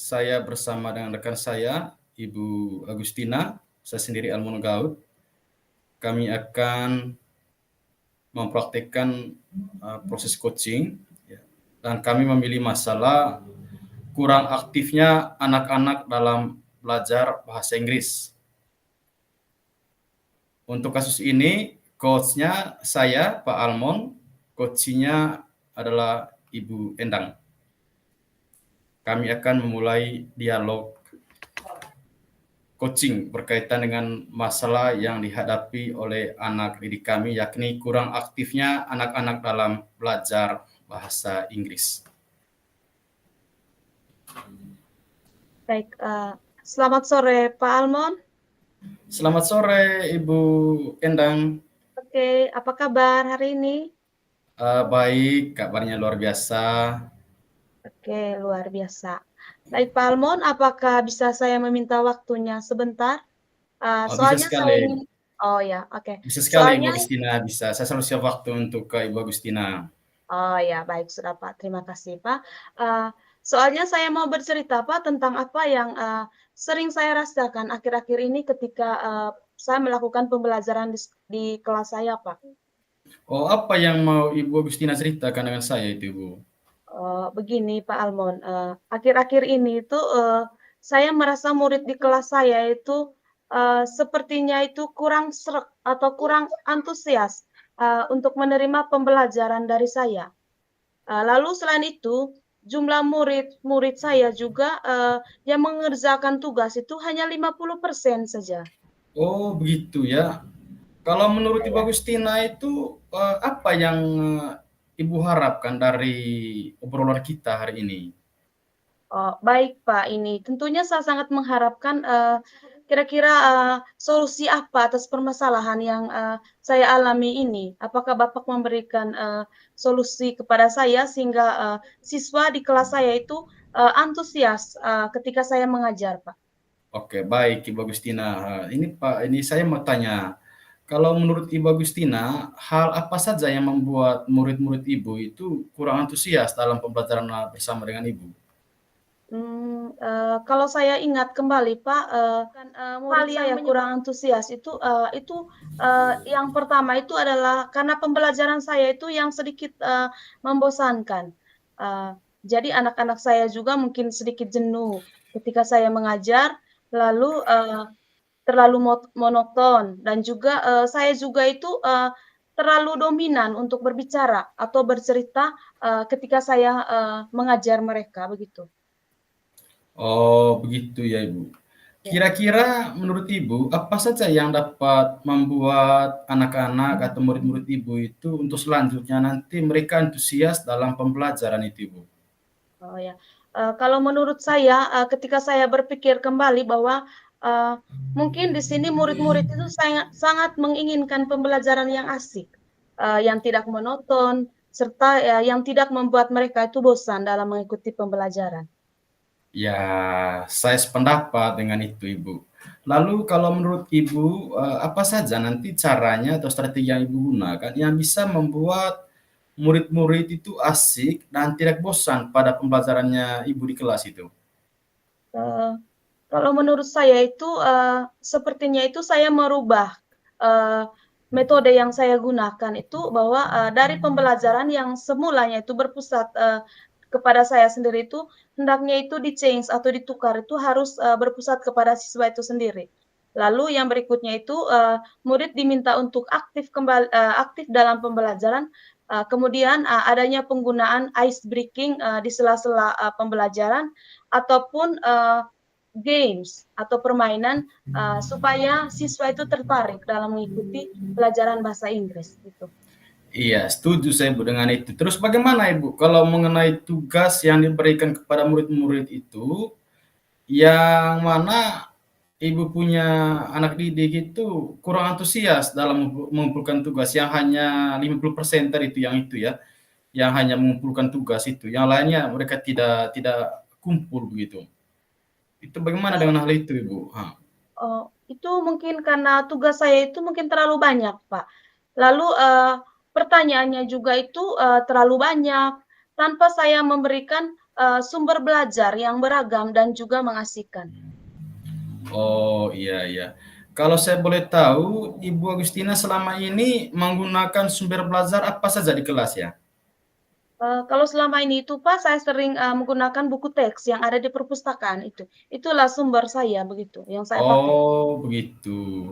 saya bersama dengan rekan saya, Ibu Agustina, saya sendiri Almono Gaud. Kami akan mempraktikkan proses coaching, ya. Dan kami memilih masalah kurang aktifnya anak-anak dalam belajar bahasa Inggris. Untuk kasus ini, coachnya saya, Pak Almon, coachnya adalah Ibu Endang. Kami akan memulai dialog coaching berkaitan dengan masalah yang dihadapi oleh anak didik kami, yakni kurang aktifnya anak-anak dalam belajar bahasa Inggris. Baik, selamat sore Pak Almon. Selamat sore Ibu Endang. Oke, apa kabar hari ini? Baik, kabarnya luar biasa. Oke, luar biasa. Baik Pak Almon, apakah bisa saya meminta waktunya sebentar? Bisa Soalnya saya sekali, ingin, oh ya, oke. bisa sekali Ibu Soalnya, Agustina, bisa. Saya selalu siap waktu untuk ke Ibu Agustina. oh ya, baik sudah Pak. Terima kasih Pak. Soalnya saya mau bercerita Pak tentang apa yang sering saya rasakan akhir-akhir ini ketika saya melakukan pembelajaran di kelas saya Pak. Oh, apa yang mau Ibu Agustina ceritakan dengan saya itu, Ibu? Begini Pak Almon, akhir-akhir ini itu, saya merasa murid di kelas saya itu, sepertinya itu kurang sreg atau kurang antusias, untuk menerima pembelajaran dari saya. Lalu selain itu, jumlah murid-murid saya juga, yang mengerjakan tugas itu hanya 50% saja. Oh, begitu ya. Kalau menurut Ibu Iya. Agustina itu, apa yang, Ibu harapkan dari obrolan kita hari ini? Oh, baik Pak, ini tentunya saya sangat mengharapkan, kira-kira, solusi apa atas permasalahan yang, saya alami ini. Apakah Bapak memberikan, solusi kepada saya sehingga, siswa di kelas saya itu, antusias, ketika saya mengajar, Pak? Oke, baik Ibu Agustina. Ini Pak, ini saya mau tanya, kalau menurut Ibu Agustina, hal apa saja yang membuat murid-murid Ibu itu kurang antusias dalam pembelajaran, bersama dengan Ibu? Kalau saya ingat kembali Pak, kan, hal Murid yang saya kurang antusias itu, yang pertama itu adalah karena pembelajaran saya itu yang sedikit, membosankan. Eee, jadi anak-anak saya juga mungkin sedikit jenuh ketika saya mengajar, lalu, terlalu monoton dan juga, saya juga itu, terlalu dominan untuk berbicara atau bercerita, ketika saya, mengajar mereka, begitu. Oh, begitu ya, Ibu. Ya. Kira-kira menurut Ibu, apa saja yang dapat membuat anak-anak atau murid-murid Ibu itu untuk selanjutnya nanti mereka antusias dalam pembelajaran itu, Ibu? Oh ya, kalau menurut saya, ketika saya berpikir kembali bahwa, mungkin di sini murid-murid itu sangat sangat menginginkan pembelajaran yang asik, yang tidak monoton, serta, yang tidak membuat mereka itu bosan dalam mengikuti pembelajaran. Ya, saya sependapat dengan itu, Ibu. Lalu kalau menurut Ibu, apa saja nanti caranya atau strategi yang Ibu gunakan yang bisa membuat murid-murid itu asik dan tidak bosan pada pembelajarannya Ibu di kelas itu? Eee, kalau menurut saya itu, sepertinya itu saya merubah, eee, metode yang saya gunakan itu bahwa, dari pembelajaran yang semulanya itu berpusat, kepada saya sendiri itu, hendaknya itu di-change atau ditukar itu harus, berpusat kepada siswa itu sendiri. Lalu yang berikutnya itu, murid diminta untuk aktif dalam pembelajaran, kemudian, adanya penggunaan ice breaking, di sela-sela, pembelajaran ataupun, games atau permainan, supaya siswa itu tertarik dalam mengikuti pelajaran bahasa Inggris, gitu. Iya, setuju saya Bu dengan itu. Terus bagaimana Ibu kalau mengenai tugas yang diberikan kepada murid-murid itu, yang mana Ibu punya anak didik itu kurang antusias dalam mengumpulkan tugas, yang hanya 50% tadi itu ya, yang hanya mengumpulkan tugas itu, yang lainnya mereka tidak tidak kumpul begitu. Itu bagaimana Itu dengan hal itu Ibu? itu mungkin karena tugas saya itu mungkin terlalu banyak, Pak. Lalu, pertanyaannya juga itu, terlalu banyak, tanpa saya memberikan, sumber belajar yang beragam dan juga mengasihkan. Oh, iya iya. Kalau saya boleh tahu, Ibu Agustina selama ini menggunakan sumber belajar apa saja di kelas ya? Kalau selama ini itu Pak, saya sering, menggunakan buku teks yang ada di perpustakaan itu. Itulah sumber saya begitu, yang saya pakai. Oh, begitu.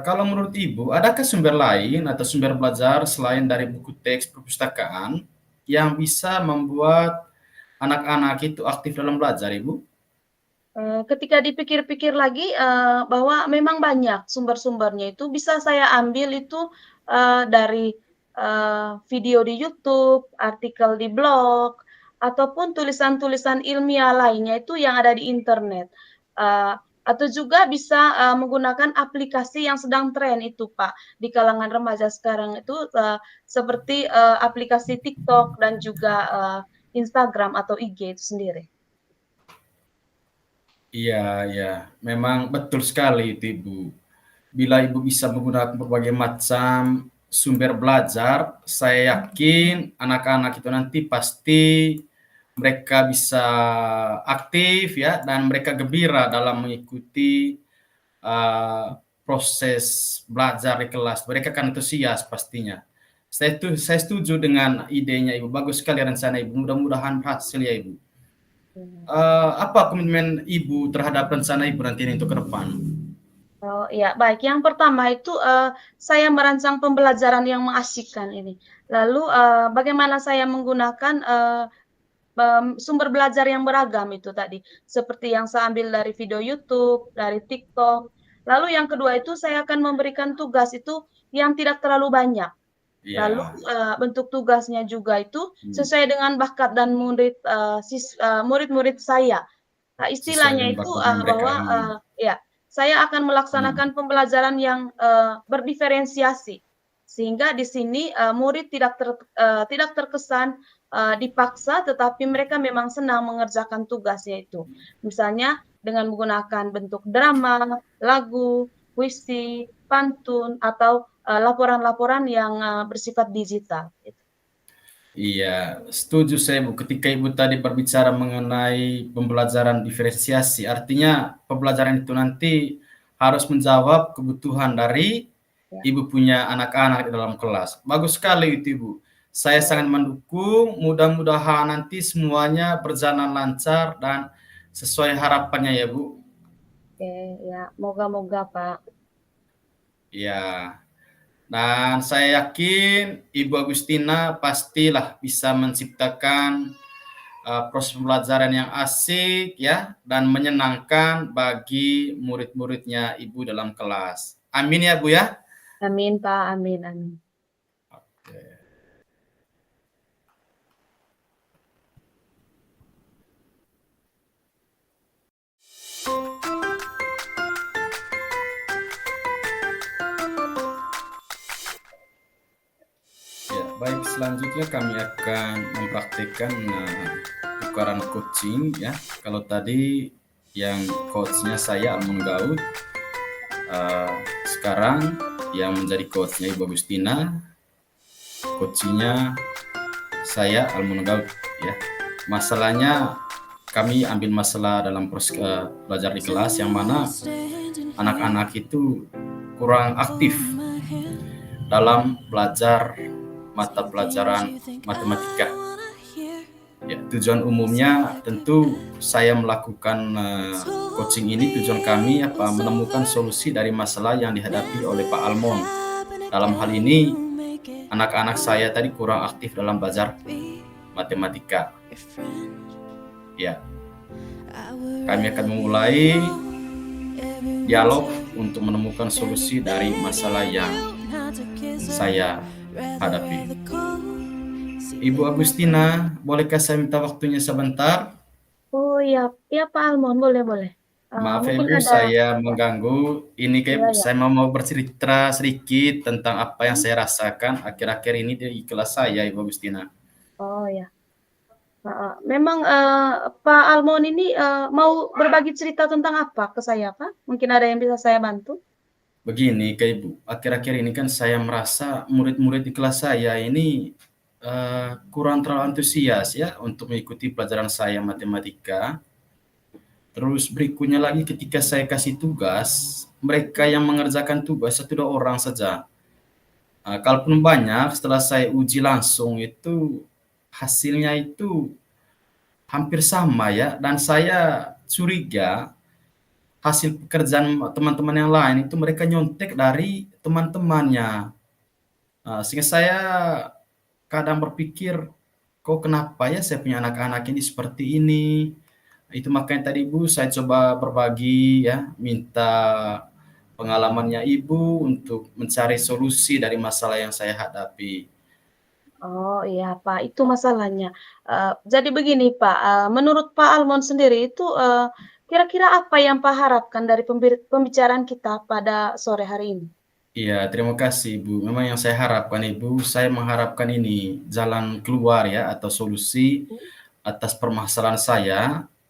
Kalau menurut Ibu, adakah sumber lain atau sumber belajar selain dari buku teks perpustakaan yang bisa membuat anak-anak itu aktif dalam belajar, Ibu? Ketika dipikir-pikir lagi, bahwa memang banyak sumber-sumbernya itu bisa saya ambil itu, dari, video di YouTube, artikel di blog, ataupun tulisan-tulisan ilmiah lainnya itu yang ada di internet. Atau juga bisa, menggunakan aplikasi yang sedang tren itu, Pak, di kalangan remaja sekarang itu, seperti, aplikasi TikTok dan juga, Instagram atau IG itu sendiri. Iya, iya. Memang betul sekali itu, Ibu. Bila Ibu bisa menggunakan berbagai macam sumber belajar, saya yakin anak-anak itu nanti pasti mereka bisa aktif ya dan mereka gembira dalam mengikuti proses belajar di kelas. Mereka akan antusias pastinya. Saya setuju dengan idenya Ibu. Bagus sekali rencana Ibu. Mudah-mudahan berhasil ya Ibu. Mmm. Apa komitmen Ibu terhadap rencana Ibu nanti ini untuk ke depan? Oh, iya, baik. Yang pertama itu, saya merancang pembelajaran yang mengasihkan ini. Lalu, bagaimana saya menggunakan, sumber belajar yang beragam itu tadi, seperti yang saya ambil dari video YouTube, dari TikTok. Lalu yang kedua itu saya akan memberikan tugas itu yang tidak terlalu banyak. Lalu, Iya, bentuk tugasnya juga itu hmm, sesuai dengan bakat dan murid-murid saya. Nah, sesuai istilahnya dengan itu, bakatnya mereka. bahwa, ya, saya akan Hmm. melaksanakan pembelajaran yang, berdiferensiasi. Sehingga di sini, murid tidak terkesan, dipaksa, tetapi mereka memang senang mengerjakan tugasnya itu. Misalnya dengan menggunakan bentuk drama, lagu, puisi, pantun, atau, laporan-laporan yang, bersifat digital, gitu. Iya, setuju saya Bu. Ketika Ibu tadi berbicara mengenai pembelajaran diferensiasi, artinya pembelajaran itu nanti harus menjawab kebutuhan dari Ya, Ibu punya anak-anak di dalam kelas. Bagus sekali itu Ibu. Saya sangat mendukung, mudah-mudahan nanti semuanya berjalan lancar dan sesuai harapannya ya Bu. oke, ya, moga-moga, Pak. Ya, dan saya yakin Ibu Agustina pastilah bisa menciptakan proses pembelajaran yang asik ya dan menyenangkan bagi murid-muridnya Ibu dalam kelas. Amin ya Bu ya. Amin, Pak, amin amin. Ya, baik selanjutnya kami akan mempraktikkan tukaran coaching ya. Kalau tadi yang coachnya saya Almun Gaud, sekarang yang menjadi coachnya Ibu Agustina, coachingnya saya Almun Gaud ya. Masalahnya kami ambil masalah dalam proses belajar di kelas yang mana anak-anak itu kurang aktif dalam belajar mata pelajaran matematika. Ya, tujuan umumnya tentu saya melakukan coaching ini tujuan kami apa menemukan solusi dari masalah yang dihadapi oleh Pak Almon. Dalam hal ini anak-anak saya tadi kurang aktif dalam belajar matematika. Ya, kami akan memulai dialog untuk menemukan solusi dari masalah yang saya hadapi. Ibu Agustina, bolehkah saya minta waktunya sebentar? Oh, iya iya, Pak Almond, boleh boleh. Maaf ya Mungkin Ibu, ada saya ya, mengganggu. Ini kayak iya iya. saya mau bercerita sedikit tentang apa yang saya rasakan akhir-akhir ini di kelas saya, Ibu Agustina. Oh, ya, heeh. Memang, Pak Almond ini, mau berbagi cerita tentang apa ke saya, Pak? Mungkin ada yang bisa saya bantu? Begini, Kak Ibu, akhir-akhir ini kan saya merasa murid-murid di kelas saya ini kurang terlalu antusias ya untuk mengikuti pelajaran saya matematika. Terus berikutnya lagi ketika saya kasih tugas, mereka yang mengerjakan tugas 1, 2 orang saja. Kalaupun banyak setelah saya uji langsung itu hasilnya itu hampir sama ya, dan saya curiga hasil pekerjaan teman-teman yang lain itu mereka nyontek dari teman-temannya. Sehingga saya kadang berpikir, "Kok kenapa ya saya punya anak-anak ini seperti ini?" Itu makanya tadi Ibu saya coba berbagi ya, minta pengalamannya Ibu untuk mencari solusi dari masalah yang saya hadapi. Oh iya Pak, itu masalahnya. Jadi begini Pak, menurut Pak Almond sendiri itu, kira-kira apa yang Pak harapkan dari pembicaraan kita pada sore hari ini? Iya, terima kasih Ibu. Memang yang saya harapkan Ibu, saya mengharapkan ini jalan keluar ya atau solusi Mhm. atas permasalahan saya,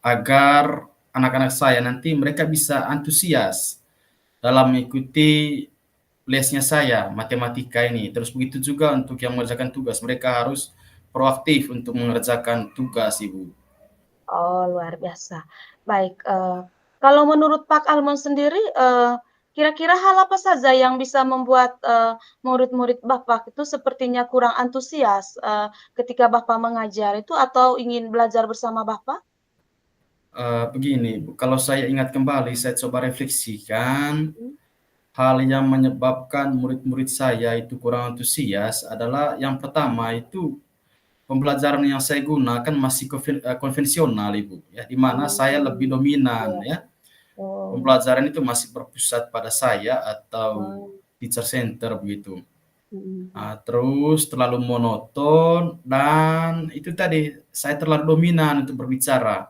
agar anak-anak saya nanti mereka bisa antusias dalam mengikuti lesnya saya, matematika ini. Terus begitu juga untuk yang mengerjakan tugas, mereka harus proaktif untuk mengerjakan tugas, Ibu. Oh, luar biasa. Baik, kalau menurut Pak Almond sendiri, kira-kira hal apa saja yang bisa membuat, murid-murid Bapak itu sepertinya kurang antusias, ketika Bapak mengajar itu atau ingin belajar bersama Bapak? Begini, Bu, kalau saya ingat kembali, saya coba refleksikan, Mhm. hal yang menyebabkan murid-murid saya itu kurang antusias adalah yang pertama itu pembelajaran yang saya gunakan masih konvensional, Ibu, ya, di mana saya lebih Mmm, dominan iya. ya. Oh, Pembelajaran itu masih berpusat pada saya atau oh, teacher center begitu. mhm, mhm. Terus terlalu monoton dan itu tadi, saya terlalu dominan untuk berbicara.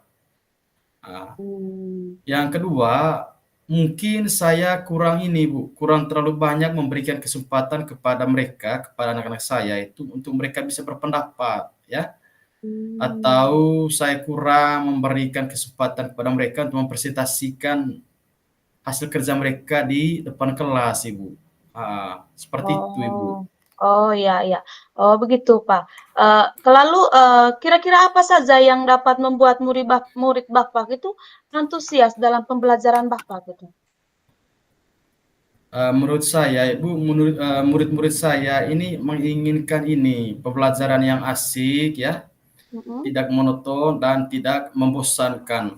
Ah, Mmm, yang kedua, mungkin saya kurang ini Bu, kurang terlalu banyak memberikan kesempatan kepada mereka, kepada anak-anak saya itu untuk mereka bisa berpendapat ya, mmm. atau saya kurang memberikan kesempatan kepada mereka untuk mempresentasikan hasil kerja mereka di depan kelas, Ibu. Seperti itu, Ibu. Oh. Oh, iya iya. Oh, begitu, Pak. Lalu, kira-kira apa saja yang dapat membuat murid Bapak itu antusias dalam pembelajaran Bapak gitu? Menurut saya, Ibu, murid-murid saya ini menginginkan ini, pembelajaran yang asik ya, Mhm. tidak monoton dan tidak membosankan.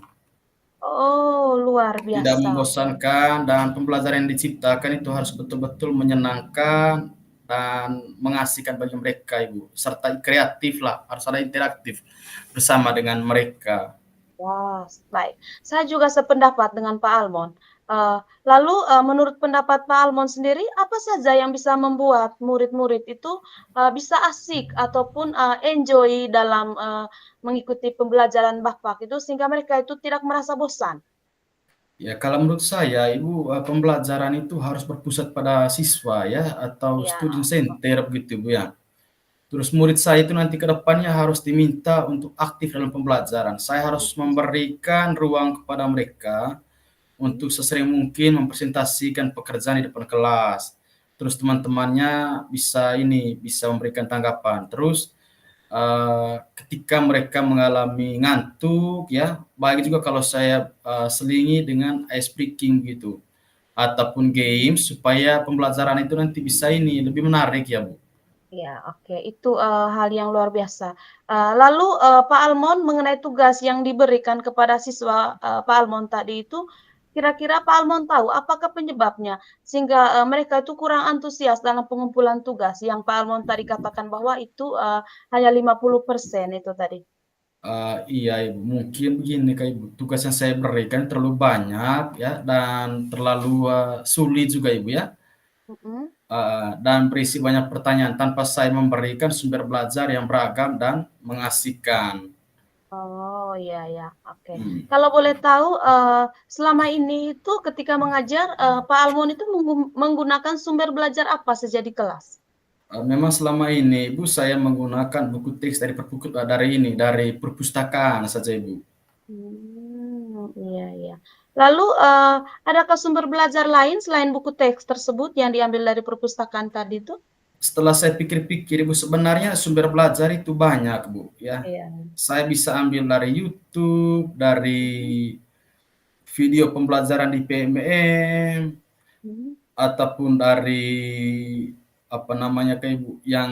Oh, luar Tidak biasa. membosankan dan pembelajaran yang diciptakan itu harus betul-betul menyenangkan dan mengasihkan bagi mereka, Ibu, serta kreatif lah, harus ada interaktif bersama dengan mereka. Wah, baik. Saya juga sependapat dengan Pak Almond. Lalu, menurut pendapat Pak Almond sendiri, apa saja yang bisa membuat murid-murid itu, bisa asik ataupun, enjoy dalam, mengikuti pembelajaran Bapak itu sehingga mereka itu tidak merasa bosan? Ya, kalau menurut saya, Ibu, pembelajaran itu harus berpusat pada siswa ya, atau Iya, student center begitu, Bu, ya. Terus murid saya itu nanti ke depannya harus diminta untuk aktif dalam pembelajaran. Saya harus mhm, memberikan ruang kepada mereka mhm. untuk sesering mungkin mempresentasikan pekerjaan di depan kelas. Terus teman-temannya bisa ini, bisa memberikan tanggapan. Terus ketika mereka mengalami ngantuk ya, baik juga kalau saya, selingi dengan ice breaking gitu, ataupun games supaya pembelajaran itu nanti bisa ini, lebih menarik ya, Bu. Iya, oke. Itu, hal yang luar biasa. Lalu, Pak Almond mengenai tugas yang diberikan kepada siswa, Pak Almond tadi itu, kira-kira Pak Almond tahu apakah penyebabnya? Sehingga, mereka itu kurang antusias dalam pengumpulan tugas yang Pak Almond tadi katakan bahwa itu, hanya 50% itu tadi? Iya, Ibu, mungkin begini Kak, Ibu, tugas yang saya berikan terlalu banyak ya dan terlalu, sulit juga, Ibu, ya, Mhm. dan berisi banyak pertanyaan tanpa saya memberikan sumber belajar yang beragam dan mengasihkan. Oh, iya iya, oke. Mmm. Kalau boleh tahu, selama ini itu ketika mengajar, Pak Almond itu menggunakan sumber belajar apa saja di kelas? Memang selama ini Ibu, saya menggunakan buku teks dari perpustakaan saja, Ibu. Iya iya. Lalu, adakah sumber belajar lain selain buku teks tersebut yang diambil dari perpustakaan tadi itu? setelah saya pikir-pikir Ibu, sebenarnya sumber belajar itu banyak Bu, ya. Iya. Saya bisa ambil dari YouTube, dari video pembelajaran di PMM, Mhm. ataupun dari apa namanya kayak Ibu, yang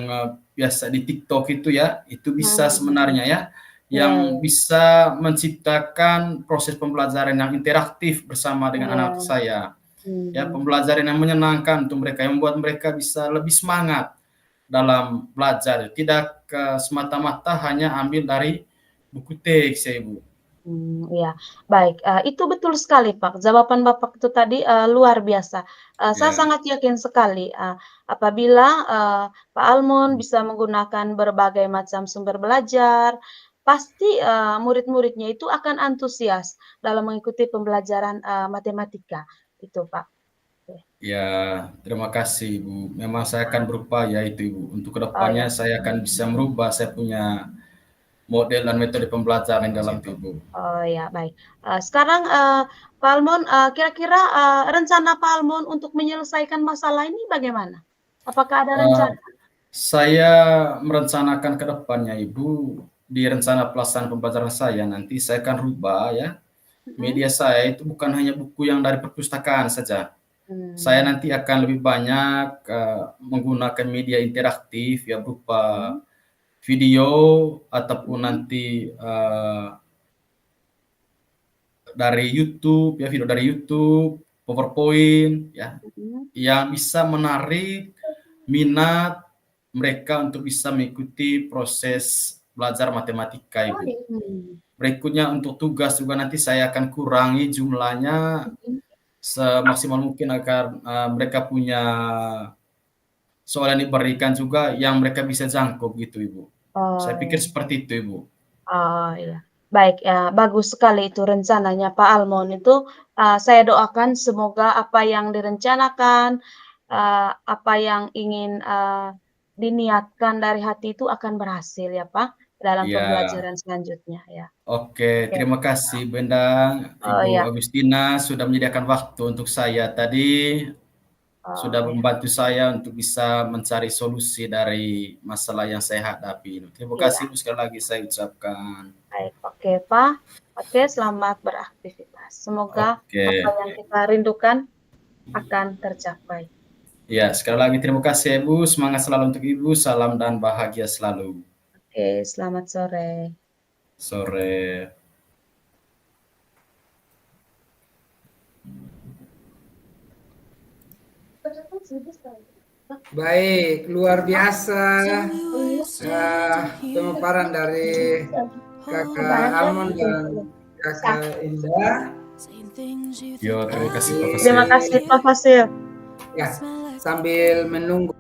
biasa di TikTok itu ya, itu bisa sebenarnya ya, Iya, yang iya. bisa menciptakan proses pembelajaran yang interaktif bersama dengan anak Oh. saya. Ya, Mhm. pembelajaran yang menyenangkan untuk mereka, yang membuat mereka bisa lebih semangat dalam belajar, tidak semata-mata hanya ambil dari buku teks ya Ibu. Iya. Baik, itu betul sekali, Pak. Jawaban Bapak itu tadi, luar biasa. Saya Ya, sangat yakin sekali, apabila, Pak Almond bisa menggunakan berbagai macam sumber belajar, pasti, murid-muridnya itu akan antusias dalam mengikuti pembelajaran, matematika, itu, Pak. Oke. ya, terima kasih Ibu. Memang saya akan berupaya itu Ibu, untuk Oh, kedepannya ya. saya akan bisa merubah saya punya model dan metode pembelajaran dalam itu Ibu. Oh, ya, baik. Sekarang, Pak Almond, kira-kira, rencana Pak Almond untuk menyelesaikan masalah ini bagaimana? Apakah ada Eee, rencana? saya merencanakan ke depannya Ibu, di rencana pelaksanaan pembelajaran saya nanti saya akan rubah ya, Mhm. media saya itu bukan hanya buku yang dari perpustakaan saja. Saya Mmm, nanti akan lebih banyak, menggunakan media interaktif ya berupa mhm, video ataupun mhm, nanti, dari YouTube ya, video dari YouTube, PowerPoint ya, mhm. yang bisa menarik minat mereka untuk bisa mengikuti proses belajar matematika, Ibu. Mmm, Berikutnya untuk tugas juga nanti saya akan kurangi jumlahnya mhm. semaksimal mungkin agar, mereka punya soal yang diberikan juga yang mereka bisa jangkau gitu, Ibu. Saya Oh, pikir ya. seperti itu, Ibu. Oh, iya. Baik, ya, bagus sekali itu rencananya Pak Almond itu, saya doakan semoga apa yang direncanakan, apa yang ingin, diniatkan dari hati itu akan berhasil ya, Pak, dalam Iya. pembelajaran selanjutnya ya. Oke, Oke. terima kasih Bu Endang, Oh, Ibu ya. Agustina sudah menyediakan waktu untuk saya tadi, sudah Oh, ya. membantu saya untuk bisa mencari solusi dari masalah yang saya hadapi ini. Terima kasih Iya. Bu sekali lagi saya ucapkan. Baik, oke, Pak. Oke, selamat beraktivitas. Semoga Oke, apa yang kita rindukan akan tercapai. ya sekali lagi terima kasih ya Bu, semangat selalu untuk Ibu, salam dan bahagia selalu. Oke, selamat sore. Sore. Baik, luar biasa pemaparan dari Kakak Almond dan Kakak Indah. Yo, terima kasih Pak Jadi, Terima Fasil. kasih, Pak Fasil. ya, sambil menunggu